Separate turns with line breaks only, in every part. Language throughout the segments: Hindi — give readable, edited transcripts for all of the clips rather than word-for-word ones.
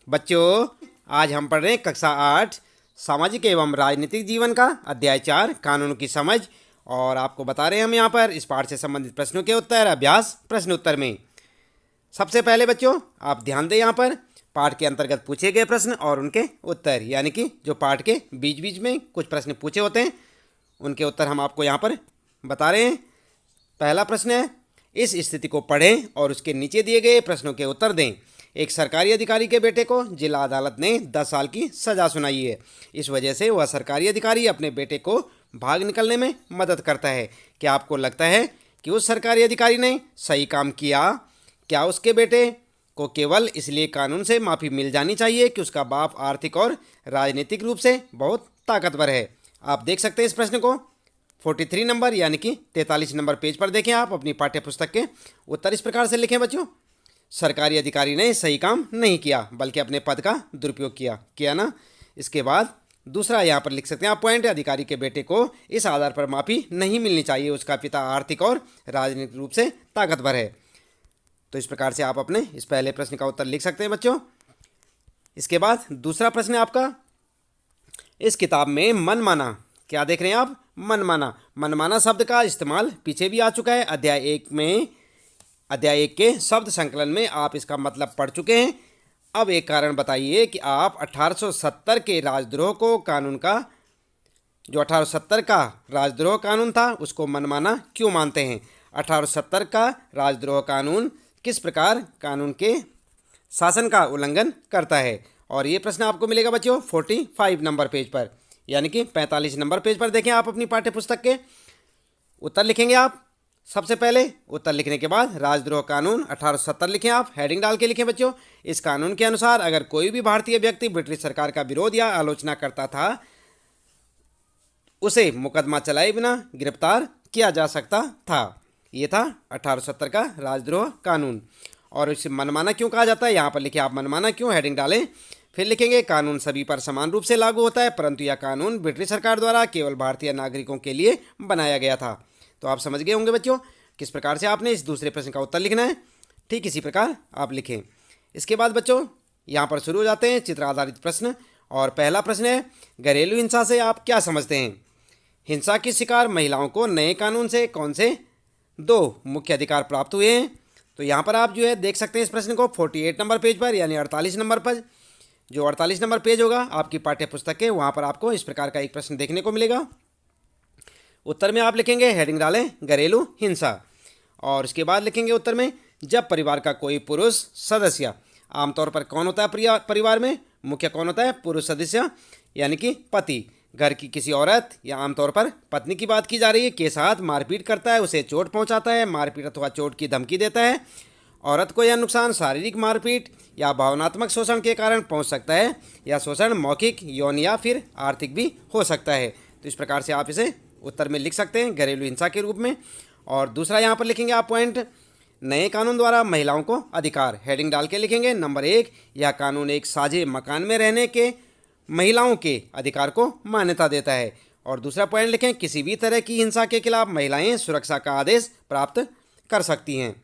बच्चों, आज हम पढ़ रहे हैं कक्षा 8 सामाजिक एवं राजनीतिक जीवन का अध्याय 4 कानून की समझ। और आपको बता रहे हैं हम यहाँ पर इस पाठ से संबंधित प्रश्नों के उत्तर अभ्यास प्रश्न उत्तर में। सबसे पहले बच्चों आप ध्यान दें, यहाँ पर पाठ के अंतर्गत पूछे गए प्रश्न और उनके उत्तर, यानी कि जो पाठ के बीच बीच में कुछ प्रश्न पूछे होते हैं उनके उत्तर हम आपको यहाँ पर बता रहे हैं। पहला प्रश्न है, इस स्थिति को पढ़ें और उसके नीचे दिए गए प्रश्नों के उत्तर दें। एक सरकारी अधिकारी के बेटे को जिला अदालत ने 10 साल की सज़ा सुनाई है। इस वजह से वह सरकारी अधिकारी अपने बेटे को भाग निकलने में मदद करता है। क्या आपको लगता है कि उस सरकारी अधिकारी ने सही काम किया? क्या उसके बेटे को केवल इसलिए कानून से माफ़ी मिल जानी चाहिए कि उसका बाप आर्थिक और राजनीतिक रूप से बहुत ताकतवर है? आप देख सकते हैं इस प्रश्न को 43 नंबर यानी कि 43 नंबर पेज पर देखें। आप अपनी पाठ्य पुस्तक के उत्तर इस प्रकार से लिखें बच्चों। सरकारी अधिकारी ने सही काम नहीं किया बल्कि अपने पद का दुरुपयोग किया ना। इसके बाद दूसरा यहाँ पर लिख सकते हैं आप पॉइंट, अधिकारी के बेटे को इस आधार पर माफ़ी नहीं मिलनी चाहिए उसका पिता आर्थिक और राजनीतिक रूप से ताकतवर है। तो इस प्रकार से आप अपने इस पहले प्रश्न का उत्तर लिख सकते हैं बच्चों। इसके बाद दूसरा प्रश्न है आपका, इस किताब में मनमाना, क्या देख रहे हैं आप? मनमाना। मनमाना शब्द का इस्तेमाल पीछे भी आ चुका है अध्याय 1 के शब्द संकलन में आप इसका मतलब पढ़ चुके हैं। अब एक कारण बताइए कि आप 1870 के राजद्रोह को कानून का, जो 1870 का राजद्रोह कानून था उसको मनमाना क्यों मानते हैं? 1870 का राजद्रोह कानून किस प्रकार कानून के शासन का उल्लंघन करता है? और ये प्रश्न आपको मिलेगा बच्चों 45 नंबर पेज पर, यानी कि 45 नंबर पेज पर देखें आप अपनी पाठ्य पुस्तक के उत्तर लिखेंगे आप। सबसे पहले उत्तर लिखने के बाद राजद्रोह कानून 1870 लिखें आप, हेडिंग डाल के लिखें बच्चों। इस कानून के अनुसार अगर कोई भी भारतीय व्यक्ति ब्रिटिश सरकार का विरोध या आलोचना करता था उसे मुकदमा चलाए बिना गिरफ्तार किया जा सकता था। ये था 1870 का राजद्रोह कानून। और इसे मनमाना क्यों कहा जाता है? यहाँ पर लिखे आप मनमाना क्यों, हेडिंग डालें। फिर लिखेंगे कानून सभी पर समान रूप से लागू होता है परंतु यह कानून ब्रिटिश सरकार द्वारा केवल भारतीय नागरिकों के लिए बनाया गया था। तो आप समझ गए होंगे बच्चों किस प्रकार से आपने इस दूसरे प्रश्न का उत्तर लिखना है। ठीक इसी प्रकार आप लिखें। इसके बाद बच्चों यहाँ पर शुरू हो जाते हैं चित्र आधारित प्रश्न। और पहला प्रश्न है, घरेलू हिंसा से आप क्या समझते हैं? हिंसा की शिकार महिलाओं को नए कानून से कौन से 2 मुख्य अधिकार प्राप्त हुए हैं? तो यहाँ पर आप जो है देख सकते हैं इस प्रश्न को 48 नंबर पेज पर, यानी 48 नंबर पर, जो 48 नंबर पेज होगा आपकी पाठ्य पुस्तक के, वहाँ पर आपको इस प्रकार का एक प्रश्न देखने को मिलेगा। उत्तर में आप लिखेंगे, हेडिंग डालें घरेलू हिंसा। और इसके बाद लिखेंगे उत्तर में, जब परिवार का कोई पुरुष सदस्य, आमतौर पर कौन होता है परिवार में? मुख्य कौन होता है? पुरुष सदस्य यानी कि पति, घर की किसी औरत या आमतौर पर पत्नी की बात की जा रही है के साथ मारपीट करता है, उसे चोट पहुंचाता है, मारपीट अथवा चोट की धमकी देता है। औरत को यह नुकसान शारीरिक मारपीट या भावनात्मक शोषण के कारण पहुंच सकता है, या शोषण मौखिक, यौन या फिर आर्थिक भी हो सकता है। तो इस प्रकार से आप इसे उत्तर में लिख सकते हैं घरेलू हिंसा के रूप में। और दूसरा यहाँ पर लिखेंगे आप पॉइंट, नए कानून द्वारा महिलाओं को अधिकार, हेडिंग डाल के लिखेंगे नंबर 1, यह कानून एक साझे मकान में रहने के महिलाओं के अधिकार को मान्यता देता है। और दूसरा पॉइंट लिखें, किसी भी तरह की हिंसा के खिलाफ महिलाएं सुरक्षा का आदेश प्राप्त कर सकती हैं।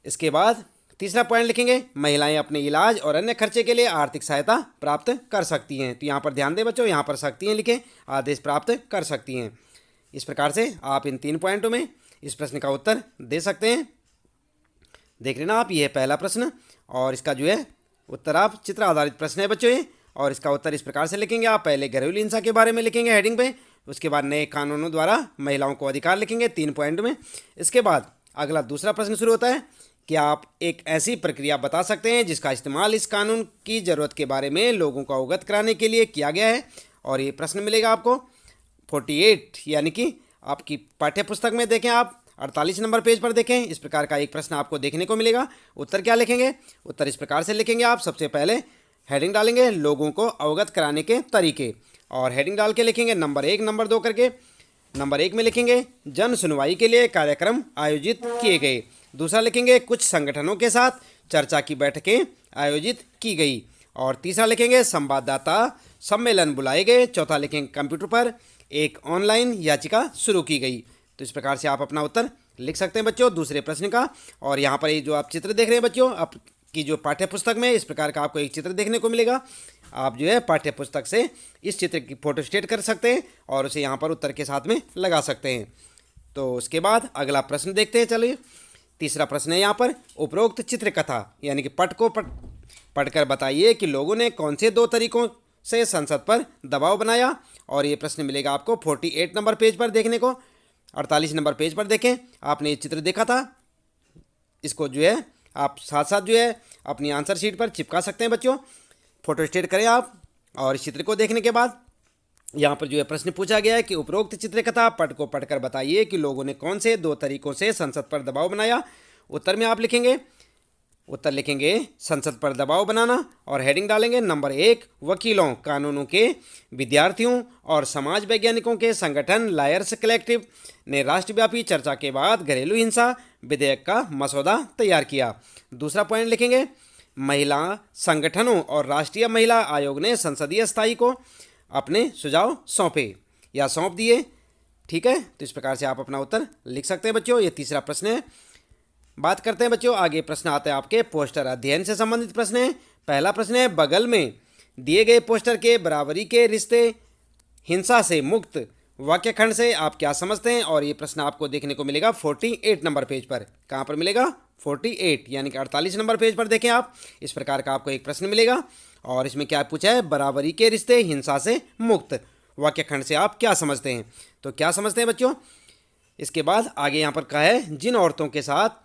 इसके बाद तीसरा पॉइंट लिखेंगे, महिलाएं अपने इलाज और अन्य खर्चे के लिए आर्थिक सहायता प्राप्त कर सकती हैं। तो यहाँ पर ध्यान दें बच्चों, यहाँ पर सकती हैं लिखें, आदेश प्राप्त कर सकती हैं। इस प्रकार से आप इन 3 पॉइंटों में इस प्रश्न का उत्तर दे सकते हैं। देख लेना आप, ये है पहला प्रश्न और इसका जो है उत्तर आप चित्र आधारित प्रश्न है बच्चों ये। और इसका उत्तर इस प्रकार से लिखेंगे आप, पहले घरेलू हिंसा के बारे में लिखेंगे हेडिंग पे, उसके बाद नए कानूनों द्वारा महिलाओं को अधिकार लिखेंगे 3 पॉइंट में। इसके बाद अगला दूसरा प्रश्न शुरू होता है, क्या आप एक ऐसी प्रक्रिया बता सकते हैं जिसका इस्तेमाल इस कानून की ज़रूरत के बारे में लोगों को अवगत कराने के लिए किया गया है? और ये प्रश्न मिलेगा आपको 48, यानी कि आपकी पाठ्य पुस्तक में देखें आप 48 नंबर पेज पर देखें, इस प्रकार का एक प्रश्न आपको देखने को मिलेगा। उत्तर क्या लिखेंगे? उत्तर इस प्रकार से लिखेंगे आप, सबसे पहले हेडिंग डालेंगे लोगों को अवगत कराने के तरीके, और हेडिंग डाल के लिखेंगे नंबर 1 नंबर 2 करके। नंबर 1 में लिखेंगे जन सुनवाई के लिए कार्यक्रम आयोजित किए गए। दूसरा लिखेंगे कुछ संगठनों के साथ चर्चा की बैठकें आयोजित की गई। और तीसरा लिखेंगे संवाददाता सम्मेलन बुलाए गए। चौथा लिखेंगे कंप्यूटर पर एक ऑनलाइन याचिका शुरू की गई। तो इस प्रकार से आप अपना उत्तर लिख सकते हैं बच्चों दूसरे प्रश्न का। और यहाँ पर ये जो आप चित्र देख रहे हैं बच्चों, आप की जो पाठ्य पुस्तक में इस प्रकार का आपको एक चित्र देखने को मिलेगा। आप जो है पाठ्य पुस्तक से इस चित्र की फोटो स्टेट कर सकते हैं और उसे यहाँ पर उत्तर के साथ में लगा सकते हैं। तो उसके बाद अगला प्रश्न देखते हैं। चलिए, तीसरा प्रश्न है यहाँ पर, उपरोक्त चित्रकथा यानी कि पट को पढ़कर बताइए कि लोगों ने कौन से 2 तरीकों से संसद पर दबाव बनाया। और ये प्रश्न मिलेगा आपको 48 नंबर पेज पर देखने को। 48 नंबर पेज पर देखें, आपने ये चित्र देखा था, इसको जो है आप साथ साथ जो है अपनी आंसर शीट पर चिपका सकते हैं बच्चों। फोटो स्टेट करें आप। और इस चित्र को देखने के बाद यहाँ पर जो है प्रश्न पूछा गया है कि उपरोक्त चित्रकथा पट को पढ़कर बताइए कि लोगों ने कौन से 2 तरीकों से संसद पर दबाव बनाया। उत्तर में आप लिखेंगे संसद पर दबाव बनाना और हेडिंग डालेंगे नंबर 1, वकीलों, कानूनों के विद्यार्थियों और समाज वैज्ञानिकों के संगठन लायर्स कलेक्टिव ने राष्ट्रव्यापी चर्चा के बाद घरेलू हिंसा विधेयक का मसौदा तैयार किया। दूसरा पॉइंट लिखेंगे, महिला संगठनों और राष्ट्रीय महिला आयोग ने संसदीय स्थायी को अपने सुझाव सौंप दिए। ठीक है, तो इस प्रकार से आप अपना उत्तर लिख सकते हैं बच्चों। ये तीसरा प्रश्न है। बात करते हैं बच्चों, आगे प्रश्न आते हैं आपके पोस्टर अध्ययन से संबंधित प्रश्न है। पहला प्रश्न है, बगल में दिए गए पोस्टर के बराबरी के रिश्ते हिंसा से मुक्त वाक्यखंड से आप क्या समझते हैं। और ये प्रश्न आपको देखने को मिलेगा 48 नंबर पेज पर। कहाँ पर मिलेगा? 48 यानी कि 48 नंबर पेज पर देखें आप। इस प्रकार का आपको एक प्रश्न मिलेगा और इसमें क्या पूछा है, बराबरी के रिश्ते हिंसा से मुक्त वाक्यखंड से आप क्या समझते हैं। तो क्या समझते हैं बच्चों। इसके बाद आगे यहाँ पर कहा है, जिन औरतों के साथ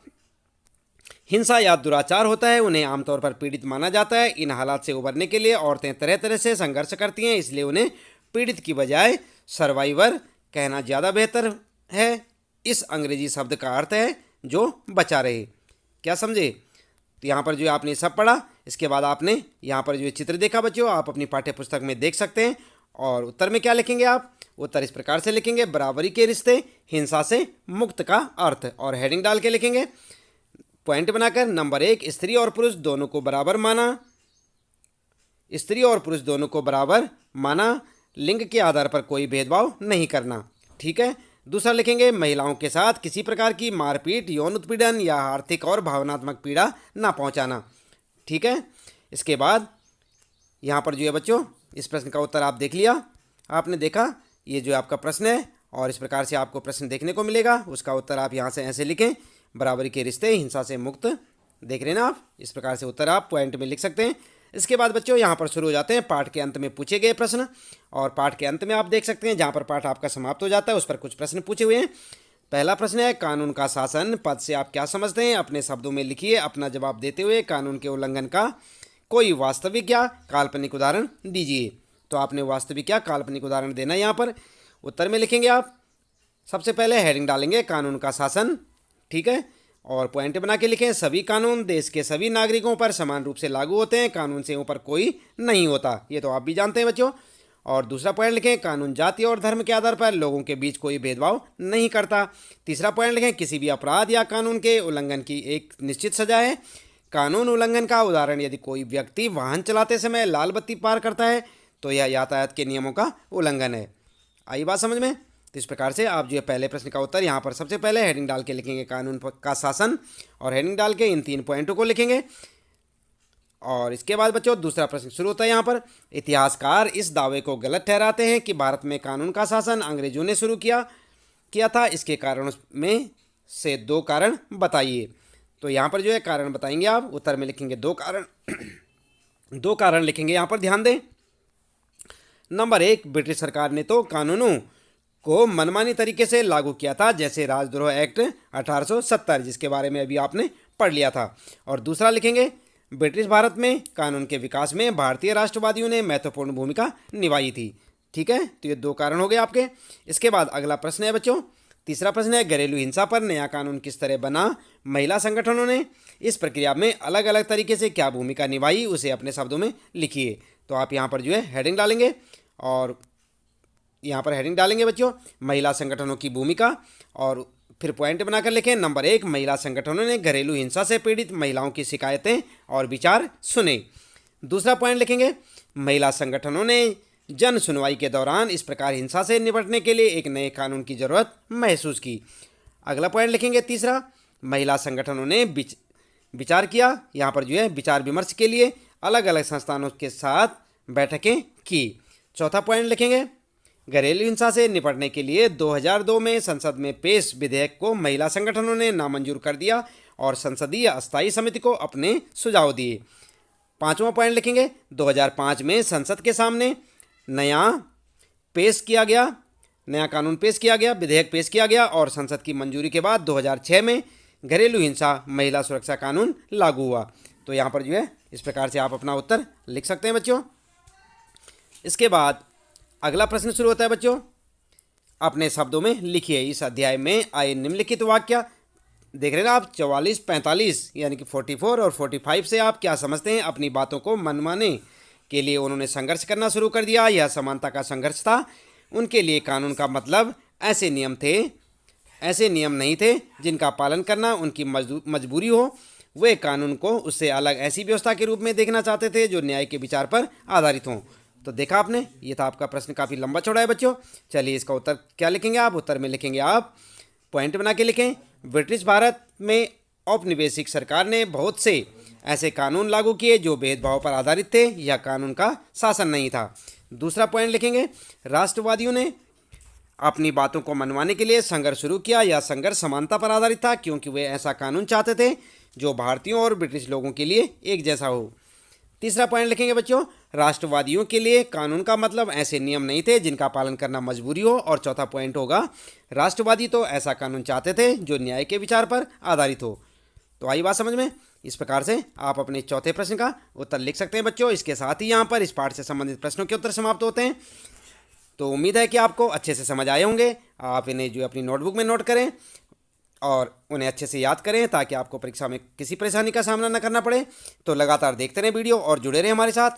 हिंसा या दुराचार होता है उन्हें आमतौर पर पीड़ित माना जाता है। इन हालात से उबरने के लिए औरतें तरह तरह से संघर्ष करती हैं, इसलिए उन्हें पीड़ित की बजाय सर्वाइवर कहना ज़्यादा बेहतर है। इस अंग्रेजी शब्द का अर्थ है जो बचा रहे। क्या समझे। तो यहाँ पर जो आपने सब पढ़ा, इसके बाद आपने यहाँ पर जो चित्र देखा बच्चों, आप अपनी पाठ्य पुस्तक में देख सकते हैं। और उत्तर में क्या लिखेंगे आप, उत्तर इस प्रकार से लिखेंगे, बराबरी के रिश्ते हिंसा से मुक्त का अर्थ, और हेडिंग डाल के लिखेंगे पॉइंट बनाकर नंबर 1, स्त्री और पुरुष दोनों को बराबर माना। स्त्री और पुरुष दोनों को बराबर माना, लिंग के आधार पर कोई भेदभाव नहीं करना। ठीक है। दूसरा लिखेंगे, महिलाओं के साथ किसी प्रकार की मारपीट, यौन उत्पीड़न या आर्थिक और भावनात्मक पीड़ा ना पहुंचाना। ठीक है। इसके बाद यहाँ पर जो है बच्चों, इस प्रश्न का उत्तर आप देख लिया, आपने देखा ये जो आपका प्रश्न है, और इस प्रकार से आपको प्रश्न देखने को मिलेगा। उसका उत्तर आप यहाँ से ऐसे लिखें, बराबरी के रिश्ते हिंसा से मुक्त। देख रहे हैं ना आप, इस प्रकार से उत्तर आप पॉइंट में लिख सकते हैं। इसके बाद बच्चों यहाँ पर शुरू हो जाते हैं पाठ के अंत में पूछे गए प्रश्न, और पाठ के अंत में आप देख सकते हैं जहाँ पर पाठ आपका समाप्त हो जाता है उस पर कुछ प्रश्न पूछे हुए हैं। पहला प्रश्न है, कानून का शासन पद से आप क्या समझते हैं। अपने शब्दों में लिखिए, अपना जवाब देते हुए कानून के उल्लंघन का कोई वास्तविक या काल्पनिक उदाहरण दीजिए। तो आपने वास्तविक या काल्पनिक उदाहरण देना है यहाँ पर। उत्तर में लिखेंगे आप, सबसे पहले हेडिंग डालेंगे कानून का शासन। ठीक है। और पॉइंट बना के लिखें, सभी कानून देश के सभी नागरिकों पर समान रूप से लागू होते हैं, कानून से ऊपर कोई नहीं होता। ये तो आप भी जानते हैं बच्चों। और दूसरा पॉइंट लिखें, कानून जाति और धर्म के आधार पर लोगों के बीच कोई भेदभाव नहीं करता। तीसरा पॉइंट लिखें, किसी भी अपराध या कानून के उल्लंघन की एक निश्चित सजा है। कानून उल्लंघन का उदाहरण, यदि कोई व्यक्ति वाहन चलाते समय लाल बत्ती पार करता है तो यह यातायात के नियमों का उल्लंघन है। आई बात समझ में। तो इस प्रकार से आप जो है पहले प्रश्न का उत्तर यहाँ पर सबसे पहले हेडिंग डाल के लिखेंगे कानून का शासन, और हेडिंग डाल के इन 3 पॉइंटों को लिखेंगे। और इसके बाद बच्चों दूसरा प्रश्न शुरू होता है यहाँ पर, इतिहासकार इस दावे को गलत ठहराते हैं कि भारत में कानून का शासन अंग्रेजों ने शुरू किया था। इसके कारणों में से 2 कारण बताइए। तो यहाँ पर जो है कारण बताएंगे आप। उत्तर में लिखेंगे 2 कारण 2 कारण लिखेंगे यहाँ पर, ध्यान दें। नंबर 1, ब्रिटिश सरकार ने तो कानूनों को मनमानी तरीके से लागू किया था, जैसे राजद्रोह एक्ट 1870, जिसके बारे में अभी आपने पढ़ लिया था। और दूसरा लिखेंगे, ब्रिटिश भारत में कानून के विकास में भारतीय राष्ट्रवादियों ने महत्वपूर्ण भूमिका निभाई थी। ठीक है। तो ये 2 कारण हो गए आपके। इसके बाद अगला प्रश्न है बच्चों, तीसरा प्रश्न है, घरेलू हिंसा पर नया कानून किस तरह बना। महिला संगठनों ने इस प्रक्रिया में अलग अलग तरीके से क्या भूमिका निभाई, उसे अपने शब्दों में लिखिए। तो आप यहाँ पर जो है हेडिंग डालेंगे, और यहाँ पर हेडिंग डालेंगे बच्चों महिला संगठनों की भूमिका, और फिर पॉइंट बनाकर लिखें नंबर 1, महिला संगठनों ने घरेलू हिंसा से पीड़ित महिलाओं की शिकायतें और विचार सुने। दूसरा पॉइंट लिखेंगे, महिला संगठनों ने जन सुनवाई के दौरान इस प्रकार हिंसा से निपटने के लिए एक नए कानून की जरूरत महसूस की। अगला पॉइंट लिखेंगे तीसरा, महिला संगठनों ने विचार किया, यहाँ पर जो है विचार विमर्श के लिए अलग अलग संस्थानों के साथ बैठकें की। चौथा पॉइंट लिखेंगे, घरेलू हिंसा से निपटने के लिए 2002 में संसद में पेश विधेयक को महिला संगठनों ने नामंजूर कर दिया और संसदीय अस्थायी समिति को अपने सुझाव दिए। पांचवा पॉइंट लिखेंगे, 2005 में संसद के सामने नया कानून पेश किया गया, विधेयक पेश किया गया और संसद की मंजूरी के बाद 2006 में घरेलू हिंसा महिला सुरक्षा कानून लागू हुआ। तो यहाँ पर जो है इस प्रकार से आप अपना उत्तर लिख सकते हैं बच्चों। इसके बाद अगला प्रश्न शुरू होता है बच्चों, अपने शब्दों में लिखिए इस अध्याय में आए निम्नलिखित वाक्य। देख रहे हैं ना आप 44, 45 यानी कि 44 और 45 से आप क्या समझते हैं? अपनी बातों को मनवाने के लिए उन्होंने संघर्ष करना शुरू कर दिया। यह समानता का संघर्ष था। उनके लिए कानून का मतलब ऐसे नियम नहीं थे जिनका पालन करना उनकी मजबूरी हो। वे कानून को उससे अलग ऐसी व्यवस्था के रूप में देखना चाहते थे जो न्याय के विचार पर आधारित हों। तो देखा आपने, ये था आपका प्रश्न, काफ़ी लंबा चौड़ा है बच्चों। चलिए इसका उत्तर क्या लिखेंगे आप? उत्तर में लिखेंगे आप पॉइंट बना के लिखें, ब्रिटिश भारत में औपनिवेशिक सरकार ने बहुत से ऐसे कानून लागू किए जो भेदभाव पर आधारित थे। यह कानून का शासन नहीं था। दूसरा पॉइंट लिखेंगे, राष्ट्रवादियों ने अपनी बातों को मनवाने के लिए संघर्ष शुरू किया। यह संघर्ष समानता पर आधारित था क्योंकि वे ऐसा कानून चाहते थे जो भारतीयों और ब्रिटिश लोगों के लिए एक जैसा हो। तीसरा पॉइंट लिखेंगे बच्चों, राष्ट्रवादियों के लिए कानून का मतलब ऐसे नियम नहीं थे जिनका पालन करना मजबूरी हो। और चौथा पॉइंट होगा, राष्ट्रवादी तो ऐसा कानून चाहते थे जो न्याय के विचार पर आधारित हो। तो आई बात समझ में? इस प्रकार से आप अपने चौथे प्रश्न का उत्तर लिख सकते हैं बच्चों। इसके साथ ही यहाँ पर इस पाठ से संबंधित प्रश्नों के उत्तर समाप्त होते हैं। तो उम्मीद है कि आपको अच्छे से समझ आए होंगे। आप इन्हें जो अपनी नोटबुक में नोट करें और उन्हें अच्छे से याद करें ताकि आपको परीक्षा में किसी परेशानी का सामना न करना पड़े। तो लगातार देखते रहें वीडियो और जुड़े रहें हमारे साथ।